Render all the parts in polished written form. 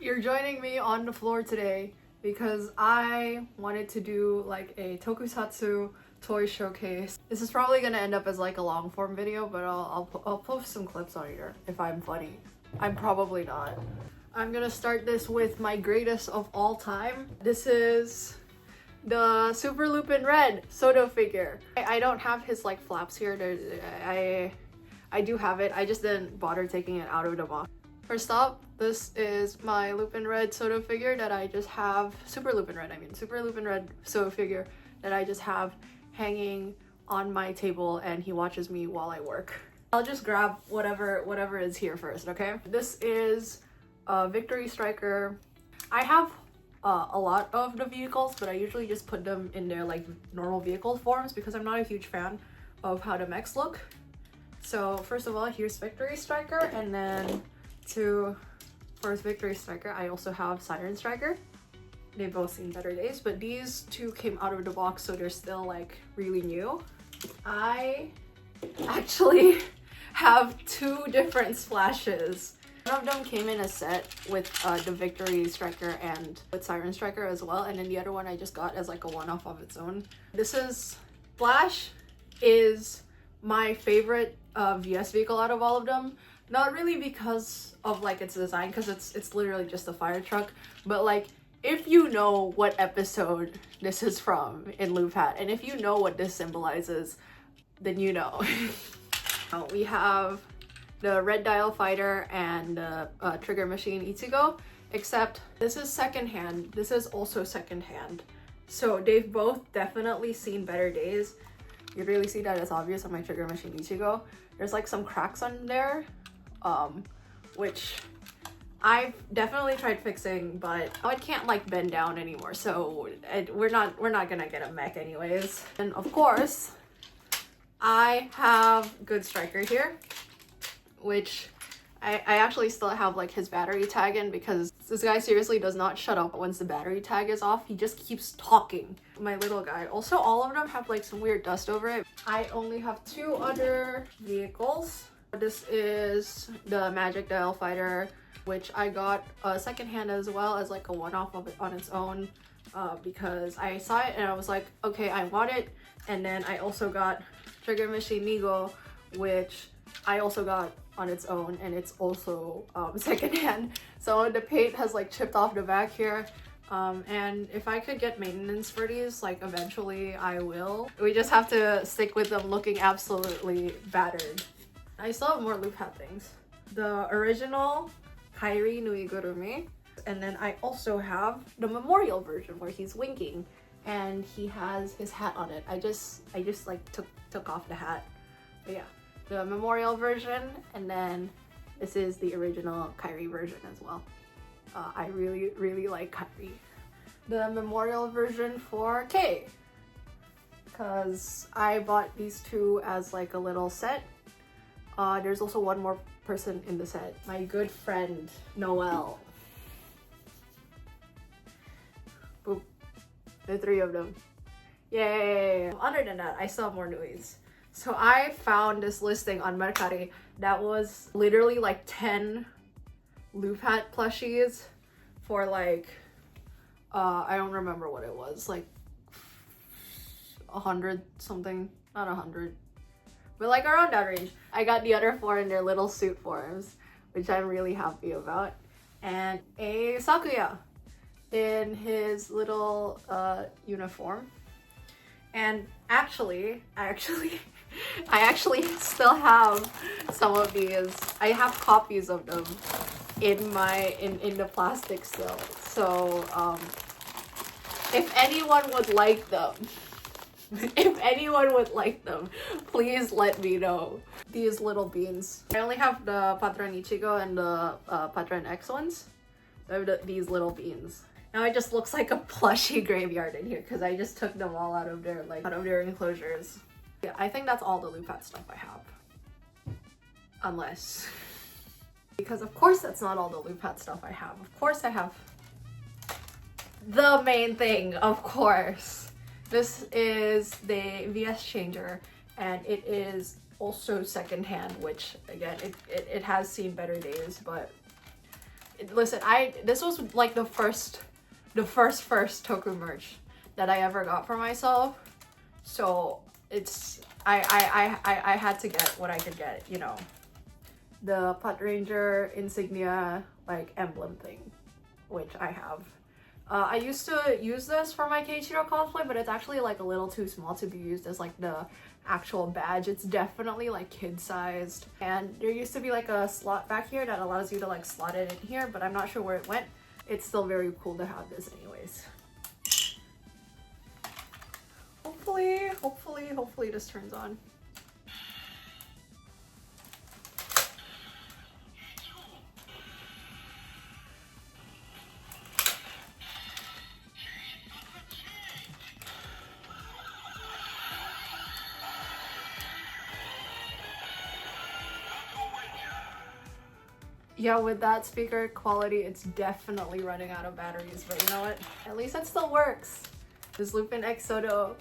You're joining me on the floor today because I wanted to do like a tokusatsu toy showcase. This is probably gonna end up as like a long form video, but I'll post some clips on here if I'm funny. I'm probably not. I'm gonna start this with my greatest of all time. This is the Super Lupin Red Soto figure. I don't have his like flaps here. I do have it. I just didn't bother taking it out of the box. First up, this is my Lupin Red Soto figure that I just have, Super Lupin Red Soto figure that I just have hanging on my table, and he watches me while I work. I'll just grab whatever is here first, okay? This is a Victory Striker. I have a lot of the vehicles, but I usually just put them in their like normal vehicle forms because I'm not a huge fan of how the mechs look. So first of all, here's Victory Striker, and then for Victory Striker, I also have Siren Striker. They've both seen better days, but these two came out of the box, so they're still like really new. I actually have two different splashes. One of them came in a set with the Victory Striker and with Siren Striker as well, and then the other one I just got as like a one-off of its own. Splash is my favorite VS vehicle out of all of them. Not really because of like its design, because it's literally just a fire truck, but like if you know what episode this is from in Loop Hat, and if you know what this symbolizes, then you know. We have the Red Dial Fighter and the Trigger Machine Ichigo, except this is secondhand. This is also secondhand. So they've both definitely seen better days. You really see that it's obvious on my Trigger Machine Ichigo. There's like some cracks on there, which I've definitely tried fixing, but it can't like bend down anymore, so we're not gonna get a mech anyways. And of course, I have Good Striker here, which I actually still have like his battery tag in because this guy seriously does not shut up once the battery tag is off. He just keeps talking. My little guy. Also, all of them have like some weird dust over it. I only have two other vehicles. This is the Magic Dial Fighter, which I got secondhand as well as like a one-off of it on its own because I saw it and I was like, okay, I want it. And then I also got Trigger Machine Nigo, which I also got on its own, and it's also secondhand. So the paint has like chipped off the back here. And if I could get maintenance for these, like eventually I will. We just have to stick with them looking absolutely battered. I still have more Loop Hat things. The original Kairi Nuigurumi, and then I also have the memorial version where he's winking and he has his hat on it. I just like took off the hat. But yeah, the memorial version, and then this is the original Kairi version as well. I really like Kairi. The memorial version for K, because I bought these two as like a little set. There's also one more person in the set, my good friend Noelle. Boop. The three of them. Yay! Other than that, I still have more Nuis. So I found this listing on Mercari that was literally like 10 Loop Hat plushies for like, I don't remember what it was, like 100 something, not 100, but like around that range. I got the other four in their little suit forms, which I'm really happy about, and a Sakuya in his little uniform. And actually I actually still have some of these. I have copies of them in the plastic still. So if anyone would like them, please let me know. These little beans. I only have the Patron Ichigo and the Patron X ones. So I have these little beans. Now it just looks like a plushy graveyard in here because I just took them all out of their enclosures. Yeah, I think that's all the Loop Hat stuff I have. Unless, because of course that's not all the Loop Hat stuff I have. Of course I have the main thing, of course. This is the VS Changer, and it is also secondhand, which again, it has seen better days, but listen, this was like the first Toku merch that I ever got for myself. So it's I had to get what I could get, you know. The Putt Ranger insignia like emblem thing, which I have. I used to use this for my Keiichiro cosplay, but it's actually like a little too small to be used as like the actual badge. It's definitely like kid-sized. And there used to be like a slot back here that allows you to like slot it in here, but I'm not sure where it went. It's still very cool to have this anyways. Hopefully this turns on. Yeah, with that speaker quality, it's definitely running out of batteries, but you know what? At least it still works. This Lupin X Soto,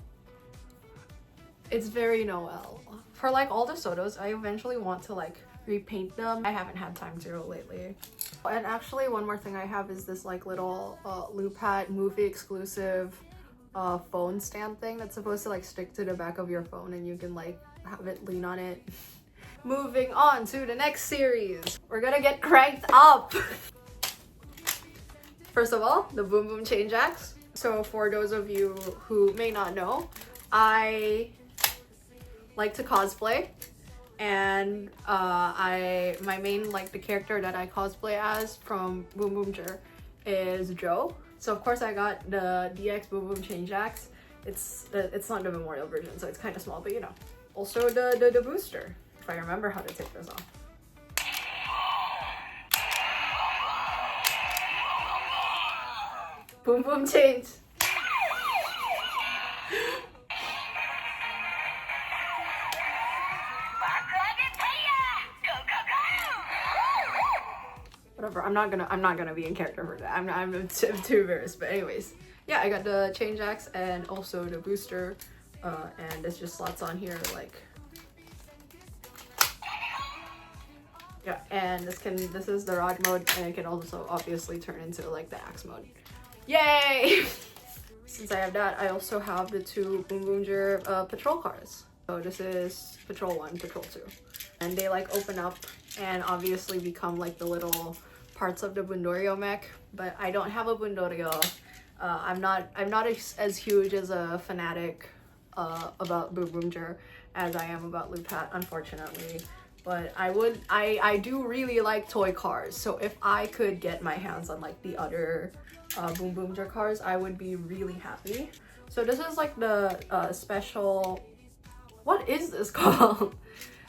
it's very Noel. For like all the Sotos, I eventually want to like repaint them. I haven't had time to lately. And actually one more thing I have is this like little Lupat movie exclusive phone stand thing that's supposed to like stick to the back of your phone and you can like have it lean on it. Moving on to the next series. We're gonna get cranked up. First of all, the Boom Boom Chain Jacks. So for those of you who may not know, I like to cosplay, and my main like the character that I cosplay as from Boom Boom Jer is Joe. So of course I got the DX Boom Boom Chain Jacks. It's not the memorial version, so it's kind of small, but you know. Also the booster, if I remember how to take this off. Boom Boom Chains. Whatever, I'm not gonna be in character for that. I'm too embarrassed. But anyways, yeah, I got the chain jacks and also the booster, and this just slots on here like. Yeah, and this is the rod mode, and it can also obviously turn into like the axe mode. Yay! Since I have that, I also have the two Boom Boom Jer patrol cars. So this is Patrol 1, Patrol 2. And they like open up and obviously become like the little parts of the Bundorio mech. But I don't have a Bundorio. I'm not as huge as a fanatic about Boom Boom Jer as I am about Lupat, unfortunately. But I do really like toy cars. So if I could get my hands on like the other Boom Boom Jer cars, I would be really happy. So this is like the special, what is this called?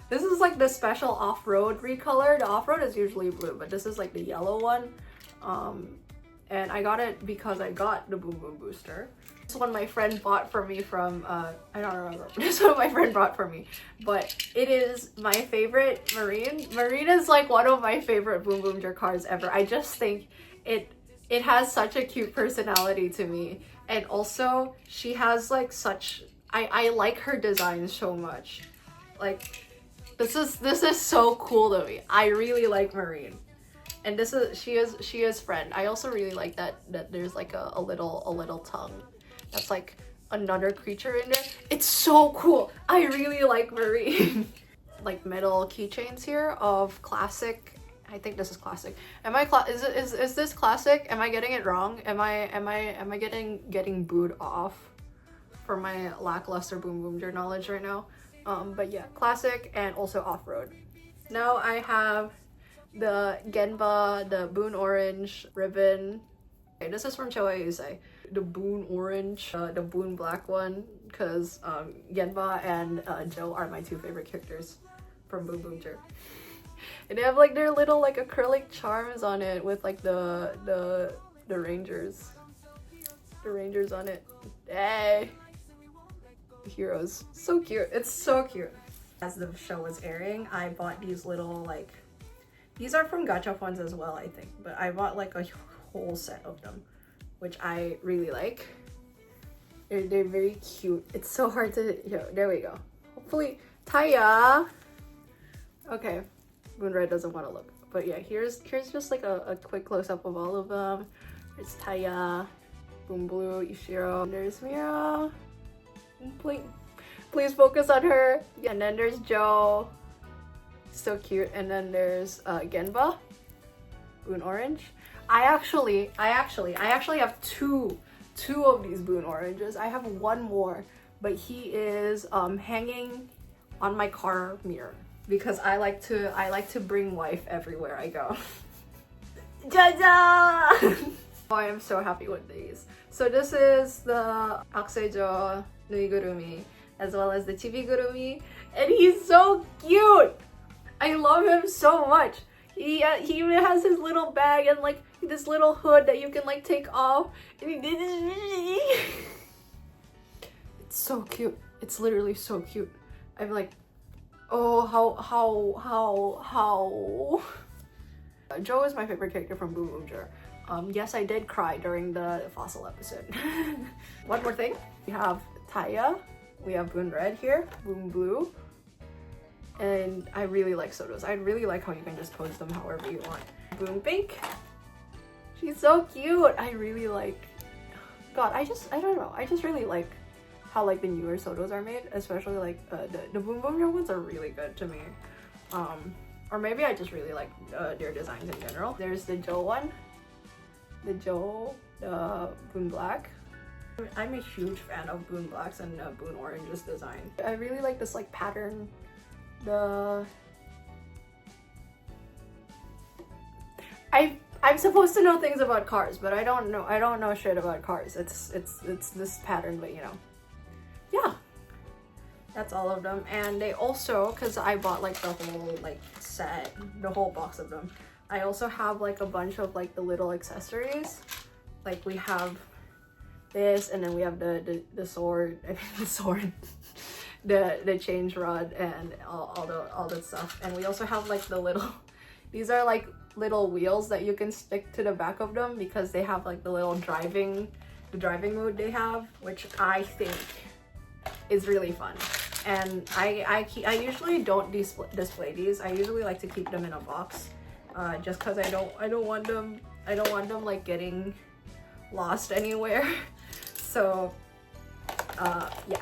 This is like the special off-road recolor. The off-road is usually blue, but this is like the yellow one. And I got it because I got the Boom Boom booster. This one my friend bought for me from, I don't remember. This one my friend brought for me, but it is my favorite Marine. Marine is like one of my favorite Boom Boom Jer cars ever. I just think it has such a cute personality to me. And also she has like such, I like her design so much. Like this is so cool to me. I really like Marine. And this is she is friend. I also really like that there's like a little tongue. That's like another creature in there. It's so cool. I really like Marine. Like metal keychains here of classic. I think this is classic. Am I is this classic? Am I getting it wrong? Am I getting booed off for my lackluster Boom Boom Jer knowledge right now? But yeah, classic and also off-road. Now I have the Genba, the Boon Orange ribbon. Okay, this is from Choei Yusei. The Boon Orange, the Boon Black one, because Genba and Joe are my two favorite characters from Boom Boom Jer. And they have like their little like acrylic charms on it with like the rangers. The rangers on it. Hey! Heroes. So cute. It's so cute. As the show was airing, I bought these little like, these are from Gachapons as well, I think, but I bought like a whole set of them, which I really like. They're very cute. It's so hard to, there we go. Hopefully, Taya. Okay, Moonred doesn't want to look, But yeah, here's just like a quick close-up of all of them. There's Taya, Boom Blue, Ishiro, there's Mira. Please focus on her. And then there's Joe, so cute. And then there's Genba, Boon Orange. I actually have two of these Boon Oranges. I have one more, but he is hanging on my car mirror because I like to bring wife everywhere I go. Jaja! Oh, I am so happy with these. So this is the Akuseijo Nuigurumi as well as the Chibigurumi, and he's so cute. I love him so much. He even has his little bag and like this little hood that you can like take off. And it's so cute. It's literally so cute. I'm like, oh, how. Joe is my favorite character from Boom Boom Jar. Yes, I did cry during the fossil episode. One more thing. We have Taya. We have Boon Red here. Boon Blue. And I really like Sotos. I really like how you can just pose them however you want. Boom Pink. She's so cute. I really like... God, I don't know. I just really like how like the newer Sotos are made. Especially like the Boom Boom Jar ones are really good to me. Or maybe I just really like their designs in general. There's the Joe one. The Joe, the Boon Black. I'm a huge fan of Boon Blacks and Boon Orange's design. I really like this like pattern. I'm supposed to know things about cars, but I don't know shit about cars. It's this pattern, but you know. Yeah. That's all of them. And they also, because I bought like the whole like set, the whole box of them, I also have like a bunch of like the little accessories. Like we have this, and then we have the sword, I mean the sword, the change rod, and all that stuff. And we also have like the little, these are like little wheels that you can stick to the back of them because they have like the little driving mode they have, which I think is really fun. And I usually don't display these. I usually like to keep them in a box, just because I don't want them like getting lost anywhere. So yeah,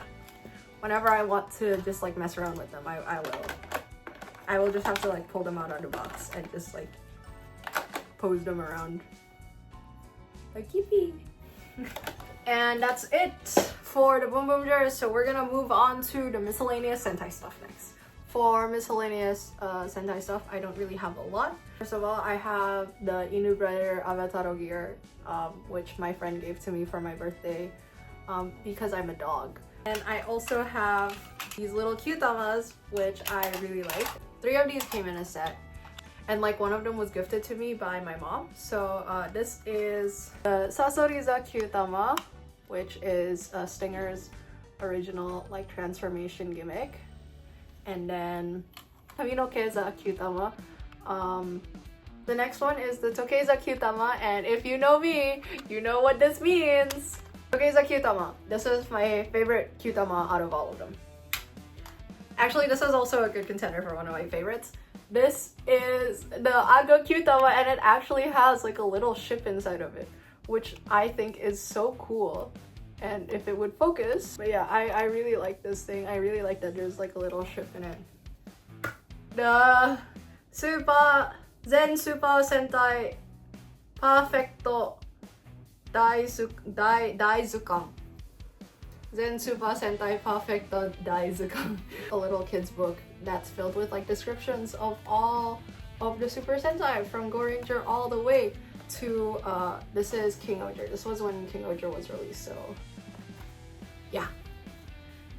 whenever I want to just like mess around with them, I will just have to like pull them out of the box and just like pose them around like yippee. And that's it for the Boom Boom Jars. So we're gonna move on to the miscellaneous Sentai stuff next. For miscellaneous Sentai stuff, I don't really have a lot. First of all, I have the Inu Brother Avataro gear, which my friend gave to me for my birthday because I'm a dog. And I also have these little Kyutamas, which I really like. 3 of these came in a set, and like one of them was gifted to me by my mom. So this is the Sasoriza Kyutama, which is Stinger's original like transformation gimmick. And then Kaminokeza Kyutama. The next one is the Tokeiza Kyutama, and if you know me, you know what this means. Tokeiza Kyutama. This is my favorite Kyutama out of all of them. Actually, this is also a good contender for one of my favorites. This is the Aga Kyutama, and it actually has like a little ship inside of it, which I think is so cool. And if it would focus, but yeah, I really like this thing. I really like that there's like a little ship in it. The Zen Super Sentai Perfecto Daizukam. Zen Super Sentai Perfecto Daizukam. A little kid's book that's filled with like descriptions of all of the Super Sentai from Go Ranger all the way to this is King Oger. This was when King Oger was released, so yeah.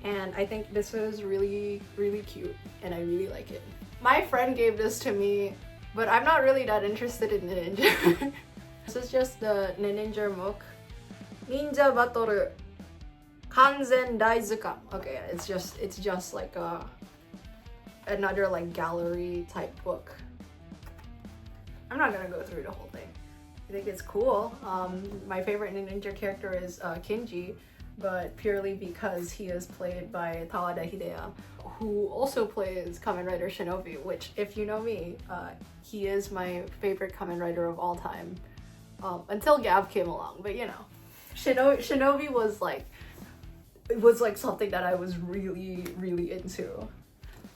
And I think this is really, really cute, and I really like it. My friend gave this to me, but I'm not really that interested in Ninja. This is just the Ninja Mook Ninja Battle Kanzen Daizukam. Okay, it's just like another like gallery type book. I'm not gonna go through the whole thing. I think it's cool. My favorite ninja character is Kinji. but purely because he is played by Tawada Hideo, who also plays Kamen Rider Shinobi, which, if you know me, he is my favorite Kamen Rider of all time. Until Gab came along, but you know, Shinobi was like, it was like something that I was really, really into.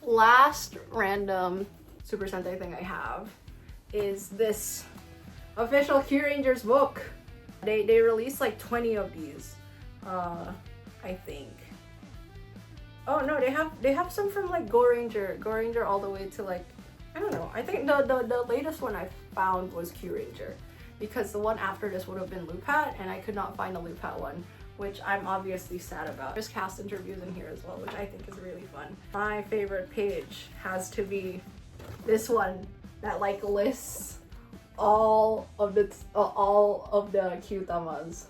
Last random Super Sentai thing I have is this official Kyurangers book. They released like 20 of these, I think. Oh no, they have some from like Go Ranger all the way to like, I don't know. I think the latest one I found was Kyuranger, because the one after this would have been Lupat, and I could not find a Lupat one, which I'm obviously sad about. There's cast interviews in here as well, which I think is really fun. My favorite page has to be this one that like lists all of the Kyutamas,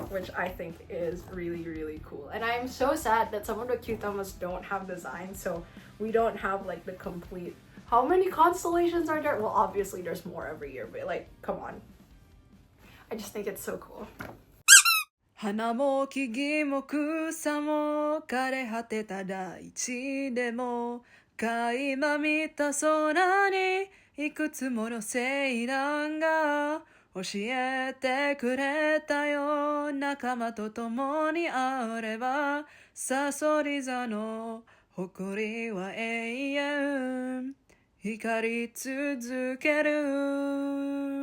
which I think is really, really cool. And I am so sad that some of the Kyutamas don't have designs, so we don't have like the complete. How many constellations are there? Well, obviously there's more every year, but like, come on. I just think it's so cool. 花も木々も草も枯れ果てた大地でも垣間見た空にいくつもの星団が教えてくれたよ。仲間と共にあればさそり座の誇りは永遠光り続ける。